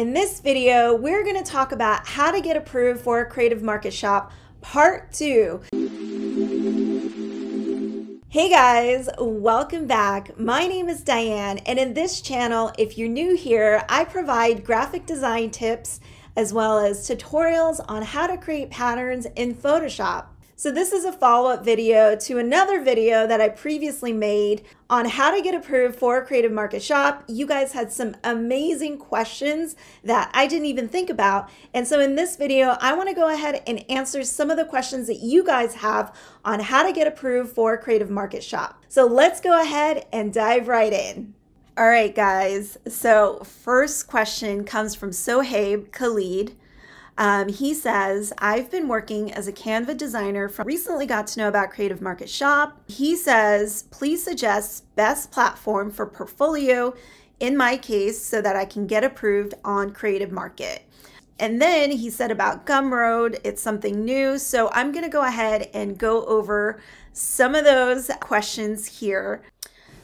In this video, we're going to talk about how to get approved for a Creative Market Shop Part 2. Hey guys, welcome back. My name is Diane, and in this channel, if you're new here, I provide graphic design tips as well as tutorials on how to create patterns in Photoshop. So this is a follow-up video to another video that I previously made on how to get approved for a Creative Market Shop. You guys had some amazing questions that I didn't even think about. And so in this video, I want to go ahead and answer some of the questions that you guys have on how to get approved for a Creative Market Shop. So let's go ahead and dive right in. All right, guys. So first question comes from Sohaib Khalid. He says, I've been working as a Canva designer, recently got to know about Creative Market Shop. He says, please suggest best platform for portfolio in my case so that I can get approved on Creative Market. And then he said about Gumroad, it's something new. So I'm going to go ahead and go over some of those questions here.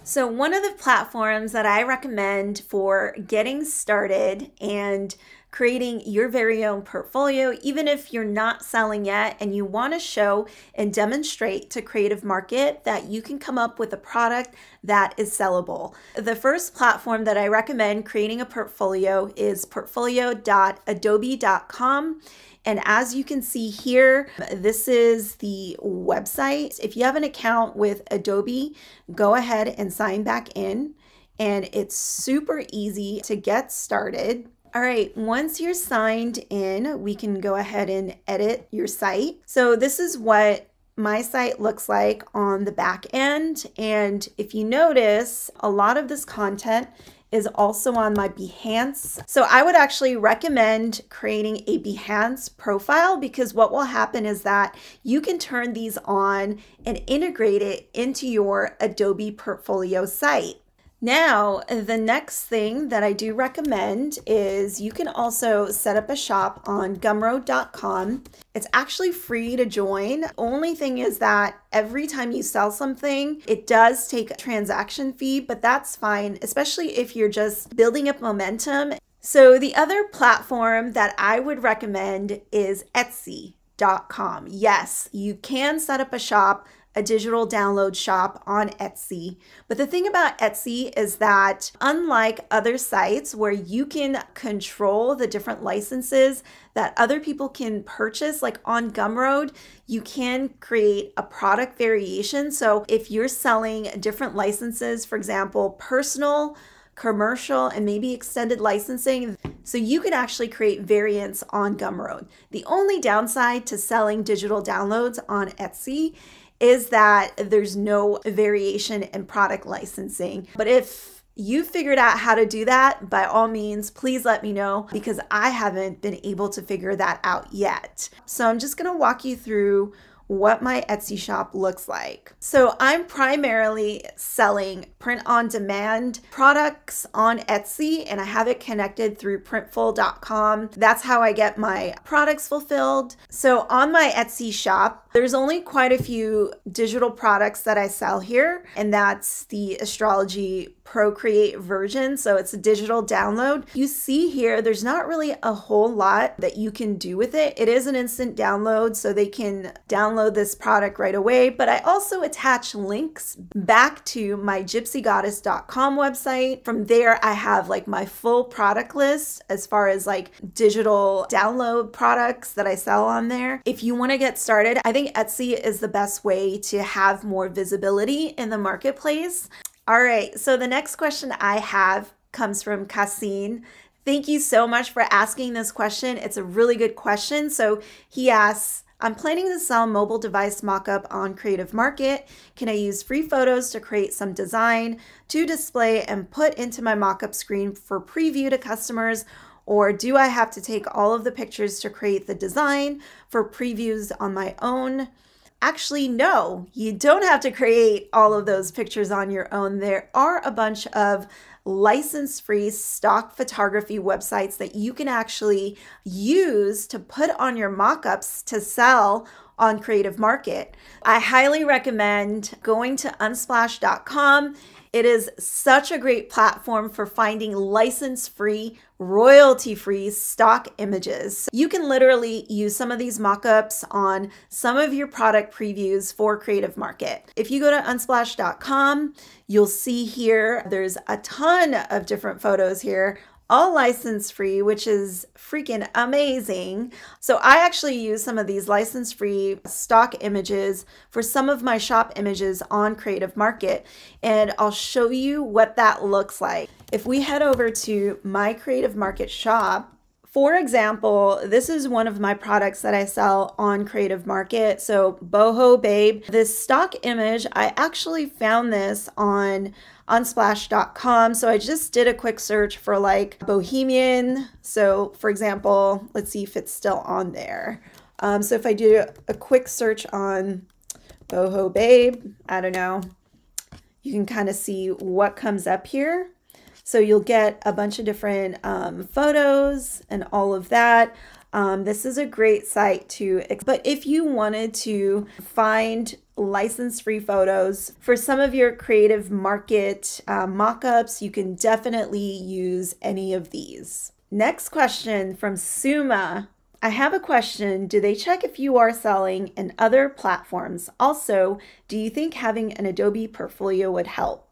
So one of the platforms that I recommend for getting started and creating your very own portfolio, even if you're not selling yet and you want to show and demonstrate to Creative Market that you can come up with a product that is sellable. The first platform that I recommend creating a portfolio is portfolio.adobe.com. And as you can see here, this is the website. If you have an account with Adobe, go ahead and sign back in. And it's super easy to get started. All right, once you're signed in, we can go ahead and edit your site. So this is what my site looks like on the back end. And if you notice, a lot of this content is also on my Behance. So I would actually recommend creating a Behance profile, because what will happen is that you can turn these on and integrate it into your Adobe portfolio site. Now, the next thing that I do recommend is you can also set up a shop on gumroad.com. It's actually free to join. Only thing is that every time you sell something, it does take a transaction fee, but that's fine, especially if you're just building up momentum. So the other platform that I would recommend is Etsy.com. Yes, you can set up a shop, a digital download shop on Etsy. But the thing about Etsy is that unlike other sites where you can control the different licenses that other people can purchase, like on Gumroad, you can create a product variation. So if you're selling different licenses, for example, personal, commercial, and maybe extended licensing, so you can actually create variants on Gumroad. The only downside to selling digital downloads on Etsy is that there's no variation in product licensing. But if you figured out how to do that, by all means, please let me know, because I haven't been able to figure that out yet. So I'm just gonna walk you through what my Etsy shop looks like. So I'm primarily selling print-on-demand products on Etsy, and I have it connected through Printful.com. That's how I get my products fulfilled. So on my Etsy shop, there's only quite a few digital products that I sell here, and that's the astrology Procreate version. So it's a digital download. You see here, there's not really a whole lot that you can do with it. It is an instant download, so they can download this product right away. But I also attach links back to my gypsygoddess.com website. From there, I have like my full product list as far as like digital download products that I sell on there. If you want to get started, I think Etsy is the best way to have more visibility in the marketplace. All right, so the next question I have comes from Kasin. Thank you so much for asking this question. It's a really good question. So he asks, I'm planning to sell mobile device mockup on Creative Market. Can I use free photos to create some design to display and put into my mockup screen for preview to customers? Or do I have to take all of the pictures to create the design for previews on my own? Actually, no, you don't have to create all of those pictures on your own. There are a bunch of license-free stock photography websites that you can actually use to put on your mockups to sell on Creative Market. I highly recommend going to unsplash.com. It is such a great platform for finding license-free, royalty-free stock images. You can literally use some of these mock-ups on some of your product previews for Creative Market. If you go to unsplash.com, you'll see here there's a ton of different photos here, all license-free, which is freaking amazing. So I actually use some of these license-free stock images for some of my shop images on Creative Market, and I'll show you what that looks like. If we head over to my Creative Market shop, for example, this is one of my products that I sell on Creative Market. So Boho Babe, this stock image, I actually found this on unsplash.com. So I just did a quick search for like Bohemian. So for example, let's see if it's still on there. So if I do a quick search on Boho Babe, I don't know, you can kind of see what comes up here. So you'll get a bunch of different photos and all of that. This is a great site to, but if you wanted to find license-free photos for some of your Creative Market mock-ups, you can definitely use any of these. Next question from Suma. I have a question. Do they check if you are selling in other platforms? Also, do you think having an Adobe portfolio would help?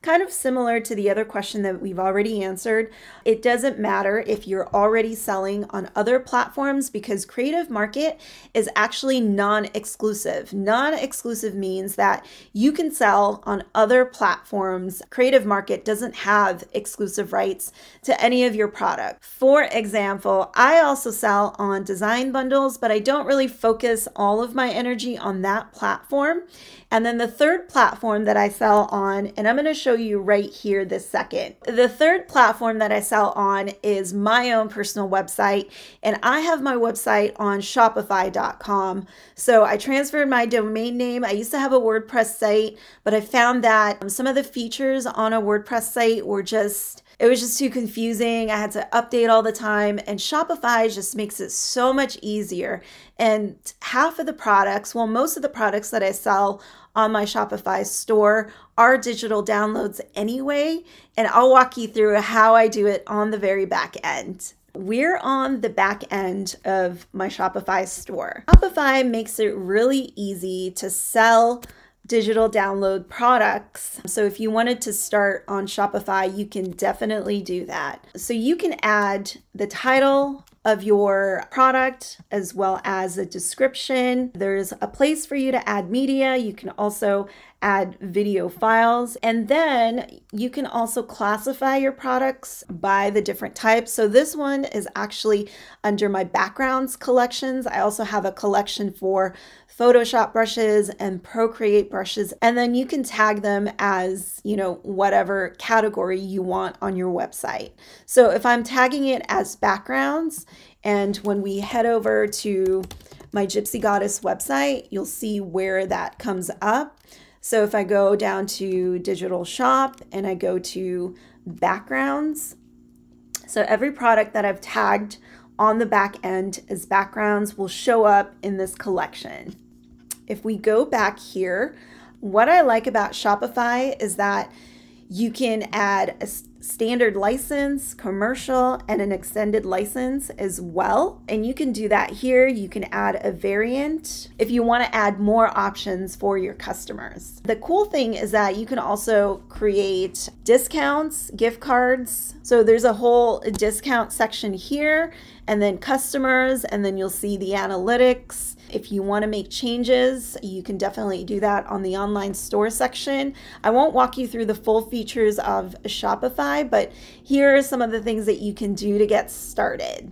Kind of similar to the other question that we've already answered. It doesn't matter if you're already selling on other platforms because Creative Market is actually non-exclusive. Non-exclusive means that you can sell on other platforms. Creative Market doesn't have exclusive rights to any of your products. For example, I also sell on design bundles, but I don't really focus all of my energy on that platform. And then the third platform that I sell on, and I'm going to show you right here this second. The third platform that I sell on is my own personal website, and I have my website on Shopify.com. So I transferred my domain name. I used to have a WordPress site, but I found that some of the features on a WordPress site were just, it was just too confusing. I had to update all the time, and Shopify just makes it so much easier. And half of the products, well, most of the products that I sell on my Shopify store are digital downloads anyway, and I'll walk you through how I do it on the very back end. We're on the back end of my Shopify store. Shopify makes it really easy to sell digital download products. So if you wanted to start on Shopify, you can definitely do that. So you can add the title of your product as well as a description. There's a place for you to add media. You can also add video files, and then you can also classify your products by the different types. So this one is actually under my backgrounds collections. I also have a collection for Photoshop brushes and Procreate brushes, and then you can tag them as, you know, whatever category you want on your website. So if I'm tagging it as backgrounds, and when we head over to my Gypsy Goddess website, you'll see where that comes up. So if I go down to digital shop and I go to backgrounds, so every product that I've tagged on the back end as backgrounds will show up in this collection. If we go back here, what I like about Shopify is that you can add a standard license, commercial, and an extended license as well. And you can do that here. You can add a variant if you want to add more options for your customers. The cool thing is that you can also create discounts, gift cards. So there's a whole discount section here, and then customers, and then you'll see the analytics. If you want to make changes, you can definitely do that on the online store section. I won't walk you through the full features of Shopify, but here are some of the things that you can do to get started.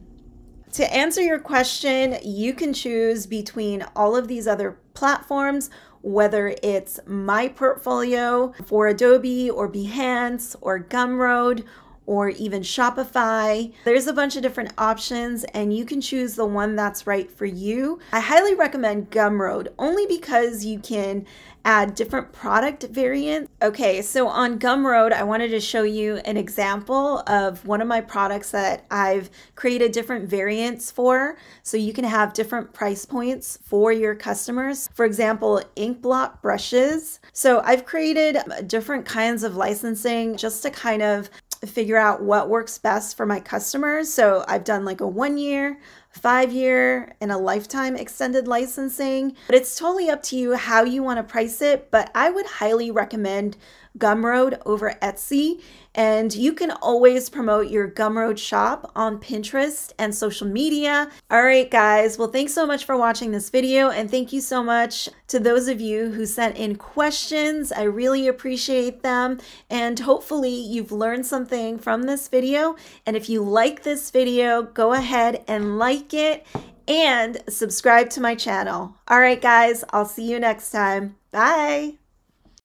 To answer your question, you can choose between all of these other platforms, whether it's My Portfolio for Adobe or Behance or Gumroad or even Shopify. There's a bunch of different options and you can choose the one that's right for you. I highly recommend Gumroad only because you can add different product variants. Okay, so on Gumroad, I wanted to show you an example of one of my products that I've created different variants for, so you can have different price points for your customers. For example, ink blot brushes. So I've created different kinds of licensing just to kind of figure out what works best for my customers. So I've done like a 1 year, 5 year, and a lifetime extended licensing. But it's totally up to you how you want to price it. But I would highly recommend Gumroad over Etsy. And you can always promote your Gumroad shop on Pinterest and social media. All right, guys. Well, thanks so much for watching this video. And thank you so much to those of you who sent in questions. I really appreciate them. And hopefully you've learned something from this video. And if you like this video, go ahead and like it and subscribe to my channel. All right, guys. I'll see you next time. Bye.